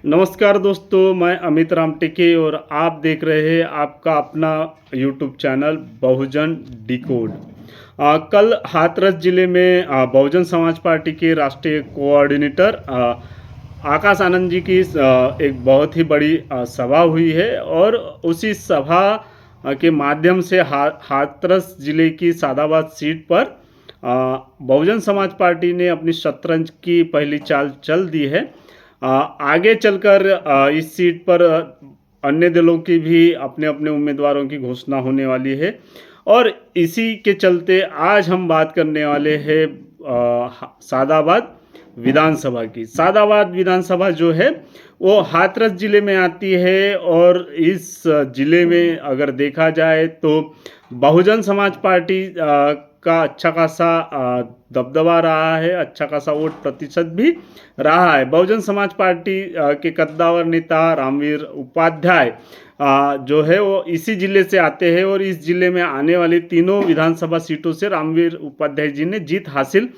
नमस्कार दोस्तों, मैं अमित राम टेके और आप देख रहे हैं आपका अपना यूट्यूब चैनल बहुजन डिकोड। कल हाथरस जिले में बहुजन समाज पार्टी के राष्ट्रीय कोऑर्डिनेटर आकाश आनंद जी की एक बहुत ही बड़ी सभा हुई है और उसी सभा के माध्यम से हाथरस जिले की सादाबाद सीट पर बहुजन समाज पार्टी ने अपनी शतरंज की पहली चाल चल दी है। आगे चलकर इस सीट पर अन्य दलों की भी अपने अपने उम्मीदवारों की घोषणा होने वाली है और इसी के चलते आज हम बात करने वाले हैं सादाबाद विधानसभा की। सादाबाद विधानसभा जो है वो हाथरस जिले में आती है और इस जिले में अगर देखा जाए तो बहुजन समाज पार्टी का अच्छा खासा दबदबा रहा है, अच्छा खासा वोट प्रतिशत भी रहा है। बहुजन समाज पार्टी के कद्दावर नेता रामवीर उपाध्याय जो है वो इसी जिले से आते हैं और इस जिले में आने वाली तीनों विधानसभा सीटों से रामवीर उपाध्याय जी ने जीत हासिल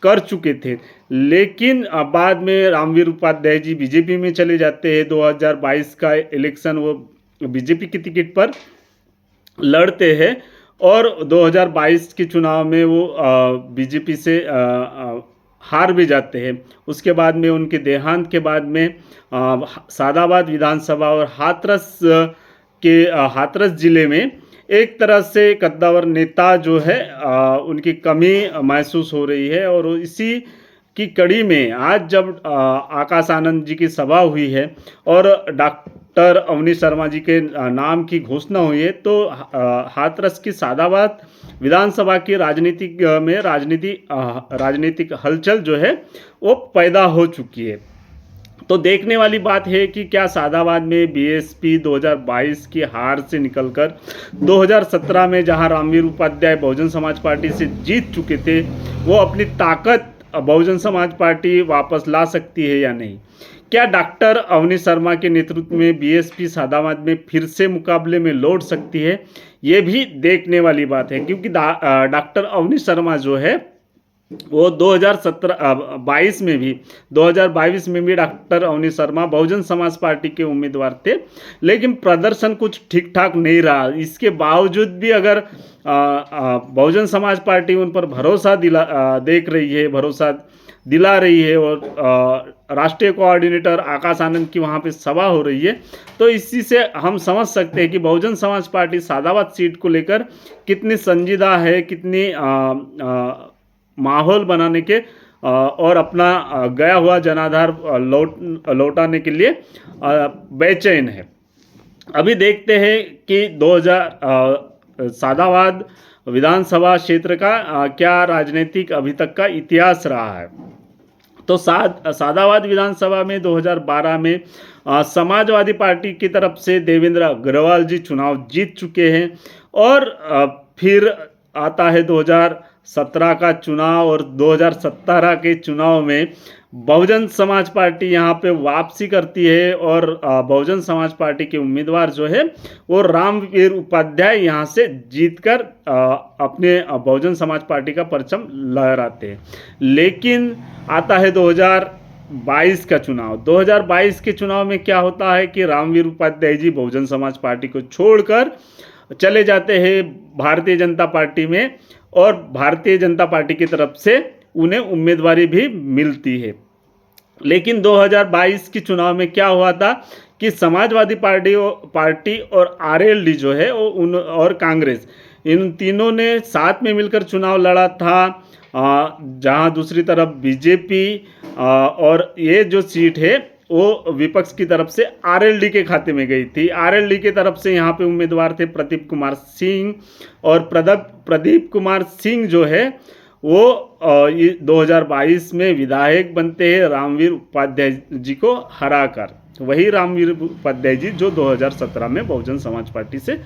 कर चुके थे। लेकिन बाद में रामवीर उपाध्याय जी बीजेपी में चले जाते हैं। 2022 का इलेक्शन वो बीजेपी की टिकट पर लड़ते हैं और 2022 के चुनाव में वो बीजेपी से हार भी जाते हैं। उसके बाद में उनके देहांत के बाद में सादाबाद विधानसभा और हाथरस जिले में एक तरह से कद्दावर नेता जो है उनकी कमी महसूस हो रही है और इसी की कड़ी में आज जब आकाश आनंद जी की सभा हुई है और डॉक्टर अवनी शर्मा जी के नाम की घोषणा हुई है तो हाथरस की सादाबाद विधानसभा की राजनीतिक हलचल जो है वो पैदा हो चुकी है। तो देखने वाली बात है कि क्या सादाबाद में बीएसपी 2022 की हार से निकलकर 2017 में जहां रामवीर उपाध्याय बहुजन समाज पार्टी से जीत चुके थे वो अपनी ताकत बहुजन समाज पार्टी वापस ला सकती है या नहीं। क्या डॉक्टर अवनी शर्मा के नेतृत्व में बीएसपी सादाबाद में फिर से मुकाबले में लौट सकती है, ये भी देखने वाली बात है क्योंकि डॉक्टर अवनी शर्मा जो है वो 2022 में भी डॉक्टर अवनी शर्मा बहुजन समाज पार्टी के उम्मीदवार थे, लेकिन प्रदर्शन कुछ ठीक ठाक नहीं रहा। इसके बावजूद भी अगर बहुजन समाज पार्टी उन पर भरोसा दिला रही है और राष्ट्रीय कोऑर्डिनेटर आकाश आनंद की वहाँ पे सभा हो रही है, तो इसी से हम समझ सकते हैं कि बहुजन समाज पार्टी सादाबाद सीट को लेकर कितनी संजीदा है, कितनी माहौल बनाने के और अपना गया हुआ जनाधार लौटाने के लिए बेचैन है। अभी देखते हैं कि 2000 सादाबाद विधानसभा क्षेत्र का क्या राजनीतिक अभी तक का इतिहास रहा है। तो सादाबाद विधानसभा में 2012 में समाजवादी पार्टी की तरफ से देवेंद्र अग्रवाल जी चुनाव जीत चुके हैं और फिर आता है 2017 का चुनाव और 2017 के चुनाव में बहुजन समाज पार्टी यहाँ पे वापसी करती है और बहुजन समाज पार्टी के उम्मीदवार जो है वो रामवीर उपाध्याय यहाँ से जीतकर अपने बहुजन समाज पार्टी का परचम लहराते हैं। लेकिन आता है 2022 का चुनाव। 2022 के चुनाव में क्या होता है कि रामवीर उपाध्याय जी बहुजन समाज पार्टी को छोड़कर चले जाते हैं भारतीय जनता पार्टी में और भारतीय जनता पार्टी की तरफ से उन्हें उम्मीदवारी भी मिलती है। लेकिन 2022 के चुनाव में क्या हुआ था कि समाजवादी पार्टी और आरएलडी जो है वो और कांग्रेस, इन तीनों ने साथ में मिलकर चुनाव लड़ा था। जहां दूसरी तरफ बीजेपी और ये जो सीट है वो विपक्ष की तरफ से आरएलडी के खाते में गई थी। आरएलडी के तरफ से यहाँ पे उम्मीदवार थे प्रदीप कुमार सिंह और प्रदीप कुमार सिंह जो है वो 2022 में विधायक बनते हैं रामवीर उपाध्याय जी को हराकर। वही रामवीर उपाध्याय जी जो 2017 में बहुजन समाज पार्टी से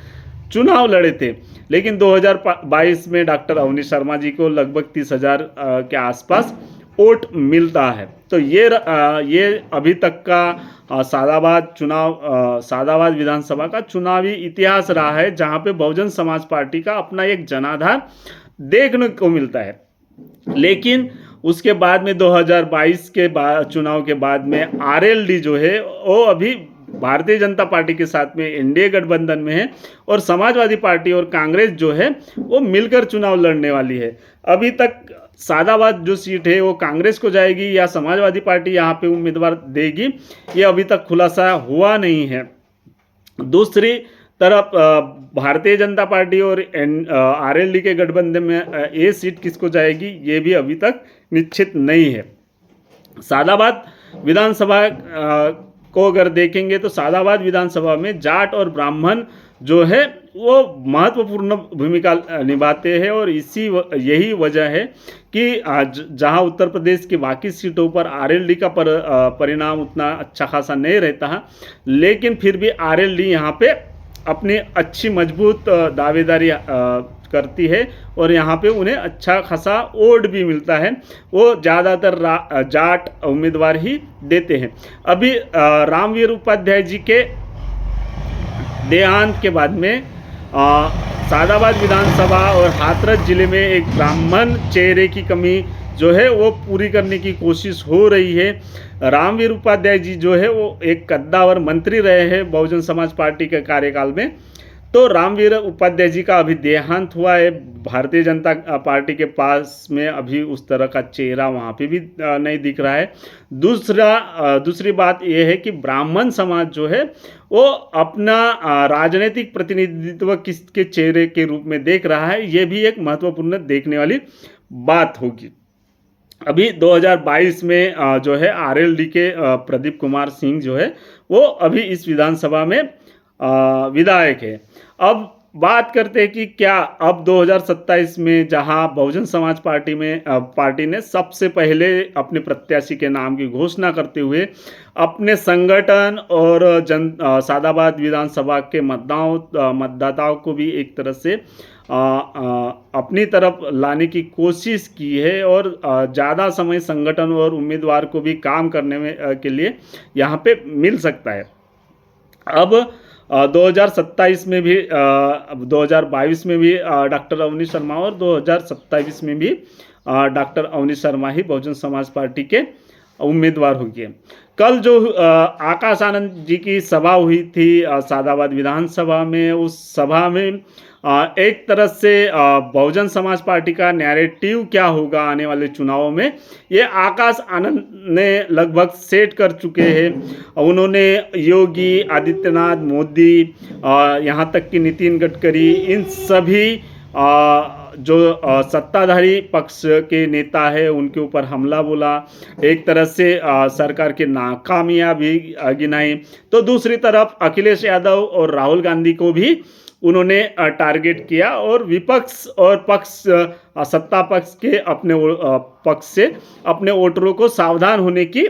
चुनाव लड़े थे। लेकिन 2022 में डॉक्टर अवनी शर्मा जी को लगभग 30,000 के आसपास वोट मिलता है। तो ये अभी तक का सादाबाद विधानसभा का चुनावी इतिहास रहा है जहां पे बहुजन समाज पार्टी का अपना एक जनाधार देखने को मिलता है। लेकिन उसके बाद में 2022 के चुनाव के बाद में आरएलडी जो है वो अभी भारतीय जनता पार्टी के साथ में एनडीए गठबंधन में है, और समाजवादी पार्टी और कांग्रेस जो है वो मिलकर चुनाव लड़ने वाली है। अभी तक सादाबाद जो सीट है वो कांग्रेस को जाएगी या समाजवादी पार्टी यहाँ पे उम्मीदवार देगी, ये अभी तक खुलासा हुआ नहीं है। दूसरी तरफ भारतीय जनता पार्टी और आरएलडी के गठबंधन में ये सीट किसको जाएगी ये भी अभी तक निश्चित नहीं है। सादाबाद विधानसभा को अगर देखेंगे तो सादाबाद विधानसभा में जाट और ब्राह्मण जो है वो महत्वपूर्ण भूमिका निभाते हैं, और यही वजह है कि आज जहां उत्तर प्रदेश की बाकी सीटों पर आरएलडी का परिणाम उतना अच्छा खासा नहीं रहता है, लेकिन फिर भी आरएलडी यहाँ पे अपनी अच्छी मजबूत दावेदारी करती है, और यहाँ पे उन्हें अच्छा खासा वोट भी मिलता है। वो ज़्यादातर जाट उम्मीदवार ही देते हैं। अभी रामवीर उपाध्याय जी के देहांत के बाद में सादाबाद विधानसभा और हाथरस जिले में एक ब्राह्मण चेहरे की कमी जो है वो पूरी करने की कोशिश हो रही है। रामवीर उपाध्याय जी जो है वो एक कद्दावर मंत्री रहे हैं बहुजन समाज पार्टी के कार्यकाल में, तो रामवीर उपाध्याय जी का अभी देहांत हुआ है। भारतीय जनता पार्टी के पास में अभी उस तरह का चेहरा वहाँ पे भी नहीं दिख रहा है। दूसरी बात यह है कि ब्राह्मण समाज जो है वो अपना राजनीतिक प्रतिनिधित्व किसके चेहरे के रूप में देख रहा है, ये भी एक महत्वपूर्ण देखने वाली बात होगी। अभी 2022 में जो है आरएलडी के प्रदीप कुमार सिंह जो है वो अभी इस विधानसभा में विधायक है। अब बात करते हैं कि क्या अब 2027 में जहां बहुजन समाज पार्टी ने सबसे पहले अपने प्रत्याशी के नाम की घोषणा करते हुए अपने संगठन और सादाबाद विधानसभा के मतदाताओं को भी एक तरह से अपनी तरफ लाने की कोशिश की है, और ज़्यादा समय संगठन और उम्मीदवार को भी काम करने में के लिए यहाँ पे मिल सकता है। अब 2027 में भी 2022 में भी डॉक्टर अवनीश शर्मा और 2027 में भी डॉक्टर अवनीश शर्मा ही बहुजन समाज पार्टी के उम्मीदवार होंगे। कल जो आकाश आनंद जी की सभा हुई थी सादाबाद विधानसभा में, उस सभा में एक तरह से बहुजन समाज पार्टी का नैरेटिव क्या होगा आने वाले चुनावों में, ये आकाश आनंद ने लगभग सेट कर चुके हैं। उन्होंने योगी आदित्यनाथ, मोदी, यहाँ तक कि नितिन गडकरी, इन सभी जो सत्ताधारी पक्ष के नेता है उनके ऊपर हमला बोला, एक तरह से सरकार की नाकामियां भी गिनाई। तो दूसरी तरफ अखिलेश यादव और राहुल गांधी को भी उन्होंने टारगेट किया, और विपक्ष और सत्ता पक्ष के अपने पक्ष से अपने वोटरों को सावधान होने की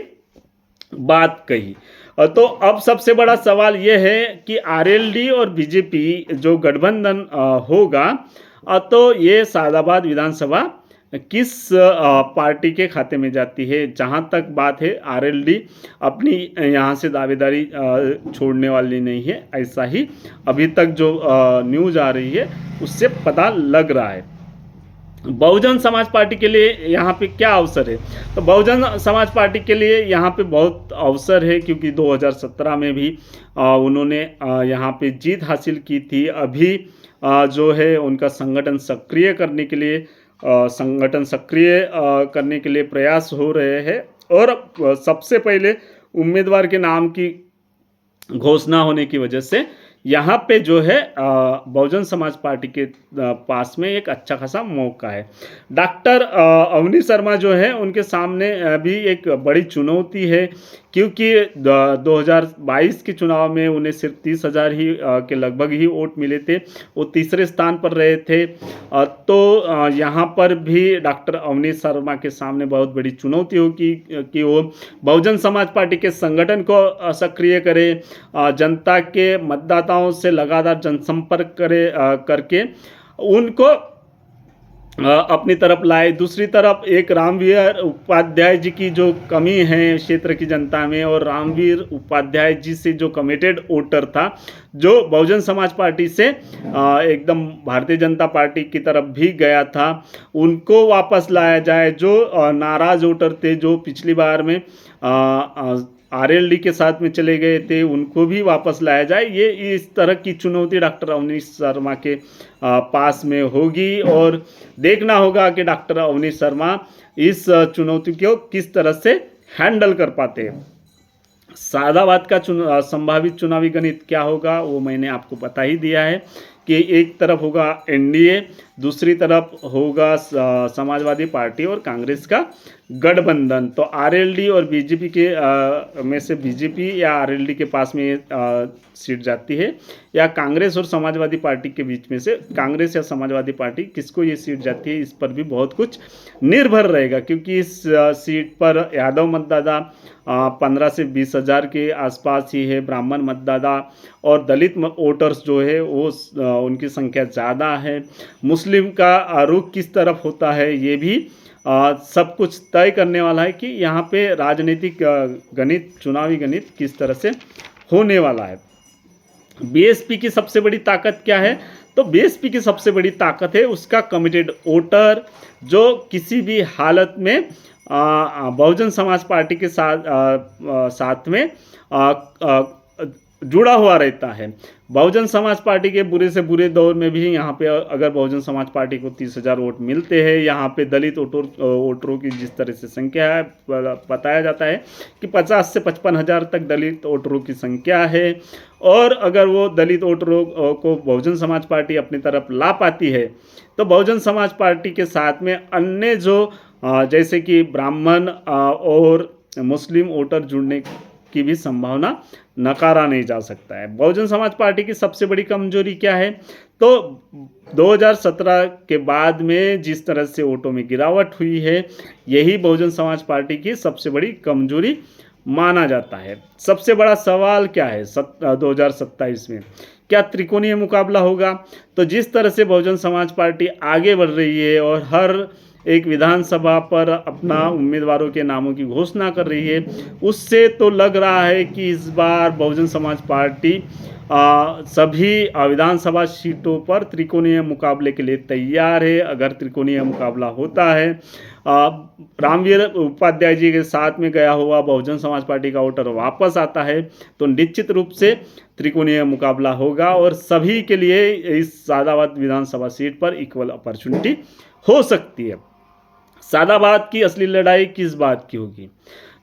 बात कही। तो अब सबसे बड़ा सवाल यह है कि आरएलडी और बीजेपी जो गठबंधन होगा, तो ये सादाबाद विधानसभा किस पार्टी के खाते में जाती है। जहाँ तक बात है आरएलडी अपनी यहाँ से दावेदारी छोड़ने वाली नहीं है, ऐसा ही अभी तक जो न्यूज़ आ रही है उससे पता लग रहा है। बहुजन समाज पार्टी के लिए यहाँ पे क्या अवसर है, तो बहुजन समाज पार्टी के लिए यहाँ पे बहुत अवसर है, क्योंकि 2017 में भी उन्होंने यहाँ पे जीत हासिल की थी। अभी जो है उनका संगठन सक्रिय करने के लिए प्रयास हो रहे हैं, और सबसे पहले उम्मीदवार के नाम की घोषणा होने की वजह से यहाँ पे जो है बहुजन समाज पार्टी के पास में एक अच्छा खासा मौका है। डॉक्टर अवनीश शर्मा जो है उनके सामने भी एक बड़ी चुनौती है, क्योंकि 2022 के चुनाव में उन्हें सिर्फ 30,000 ही के लगभग ही वोट मिले थे, वो तीसरे स्थान पर रहे थे। तो यहाँ पर भी डॉक्टर अवनीश शर्मा के सामने बहुत बड़ी चुनौती होगी कि वो बहुजन समाज पार्टी के संगठन को सक्रिय करे, जनता के मतदाताओं से लगातार जनसंपर्क करके उनको अपनी तरफ लाए। दूसरी तरफ एक रामवीर उपाध्याय जी की जो कमी है क्षेत्र की जनता में, और रामवीर उपाध्याय जी से जो कमिटेड वोटर था, जो बहुजन समाज पार्टी से एकदम भारतीय जनता पार्टी की तरफ भी गया था, उनको वापस लाया जाए। जो नाराज वोटर थे, जो पिछली बार में आरएलडी के साथ में चले गए थे, उनको भी वापस लाया जाए। ये इस तरह की चुनौती डॉक्टर अवनीश शर्मा के पास में होगी, और देखना होगा कि डॉक्टर अवनीश शर्मा इस चुनौती को किस तरह से हैंडल कर पाते हैं। सादाबाद का संभावित चुनावी गणित क्या होगा वो मैंने आपको बता ही दिया है कि एक तरफ होगा एनडीए, दूसरी तरफ होगा समाजवादी पार्टी और कांग्रेस का गठबंधन। तो आरएलडी और बीजेपी के में से बीजेपी या आरएलडी के पास में सीट जाती है, या कांग्रेस और समाजवादी पार्टी के बीच में से कांग्रेस या समाजवादी पार्टी किसको ये सीट जाती है, इस पर भी बहुत कुछ निर्भर रहेगा। क्योंकि इस सीट पर यादव मतदाता 15 से 20 हज़ार के आसपास ही है, ब्राह्मण मतदाता और दलित वोटर्स जो है वो उनकी संख्या ज़्यादा है। मुस्लिम का रुख किस तरफ होता है ये भी सब कुछ तय करने वाला है कि यहाँ पे राजनीतिक गणित, चुनावी गणित किस तरह से होने वाला है। बीएसपी की सबसे बड़ी ताकत क्या है? तो बीएसपी की सबसे बड़ी ताकत है उसका कमिटेड वोटर, जो किसी भी हालत में बहुजन समाज पार्टी के साथ में जुड़ा हुआ रहता है। बहुजन समाज पार्टी के बुरे से बुरे दौर में भी यहाँ पे अगर बहुजन समाज पार्टी को 30,000 वोट मिलते हैं, यहाँ पे दलित वोटरों की जिस तरह से संख्या है, बताया जाता है कि 50 से 55 हज़ार तक दलित वोटरों की संख्या है। और अगर वो दलित वोटरों को बहुजन समाज पार्टी अपनी तरफ ला पाती है, तो बहुजन समाज पार्टी के साथ में अन्य जो जैसे कि ब्राह्मण और मुस्लिम वोटर जुड़ने की भी संभावना नकारा नहीं जा सकता है। बहुजन समाज पार्टी की सबसे बड़ी कमजोरी क्या है? तो 2017 के बाद में जिस तरह से वोटों में गिरावट हुई है, यही बहुजन समाज पार्टी की सबसे बड़ी कमजोरी माना जाता है। सबसे बड़ा सवाल क्या है 2027 में? क्या त्रिकोणीय मुकाबला होगा? तो जिस तरह से बहुजन समाज पार्टी आगे बढ़ रही है और हर एक विधानसभा पर अपना उम्मीदवारों के नामों की घोषणा कर रही है, उससे तो लग रहा है कि इस बार बहुजन समाज पार्टी सभी विधानसभा सीटों पर त्रिकोणीय मुकाबले के लिए तैयार है। अगर त्रिकोणीय मुकाबला होता है, रामवीर उपाध्याय जी के साथ में गया हुआ बहुजन समाज पार्टी का वोटर वापस आता है, तो निश्चित रूप से त्रिकोणीय मुकाबला होगा और सभी के लिए इस सादाबाद विधानसभा सीट पर इक्वल अपॉर्चुनिटी हो सकती है। सादाबाद की असली लड़ाई किस बात की होगी?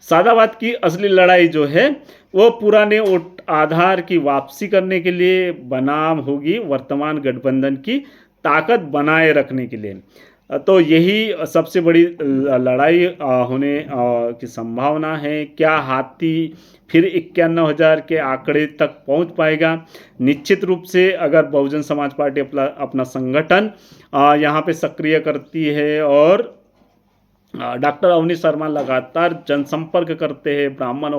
सादाबाद की असली लड़ाई जो है वो पुराने वोट आधार की वापसी करने के लिए बनाम होगी वर्तमान गठबंधन की ताकत बनाए रखने के लिए। तो यही सबसे बड़ी लड़ाई होने की संभावना है। क्या हाथी फिर 51,000 के आंकड़े तक पहुंच पाएगा? निश्चित रूप से अगर बहुजन समाज पार्टी अपना संगठन यहाँ पे सक्रिय करती है और डॉक्टर अवनीश शर्मा लगातार जनसंपर्क करते हैं, ब्राह्मण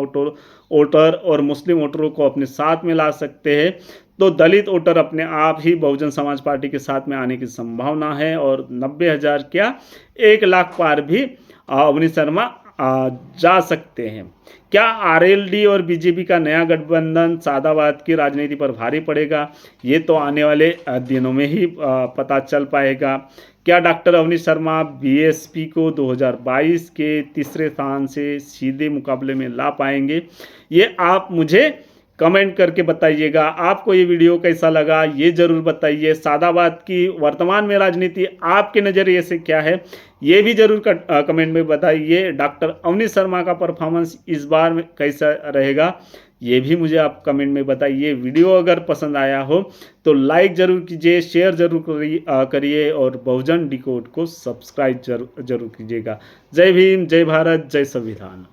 वोटर और मुस्लिम वोटरों को अपने साथ में ला सकते हैं, तो दलित वोटर अपने आप ही बहुजन समाज पार्टी के साथ में आने की संभावना है और 90,000 क्या 1 लाख पार भी अवनीश शर्मा जा सकते हैं। क्या आरएलडी और बीजेपी का नया गठबंधन सादाबाद की राजनीति पर भारी पड़ेगा? ये तो आने वाले दिनों में ही पता चल पाएगा। क्या डॉक्टर अवनीश शर्मा बीएसपी को 2022 के तीसरे स्थान से सीधे मुकाबले में ला पाएंगे? ये आप मुझे कमेंट करके बताइएगा। आपको ये वीडियो कैसा लगा ये ज़रूर बताइए। सादाबाद की वर्तमान में राजनीति आपके नज़रिए से क्या है ये भी ज़रूर कमेंट में बताइए। डॉक्टर अवनीश शर्मा का परफॉर्मेंस इस बार में कैसा रहेगा ये भी मुझे आप कमेंट में बताइए। वीडियो अगर पसंद आया हो तो लाइक ज़रूर कीजिए, शेयर ज़रूर करिए और बहुजन डिकोड को सब्सक्राइब जरूर कीजिएगा। जय भीम, जय भारत, जय संविधान।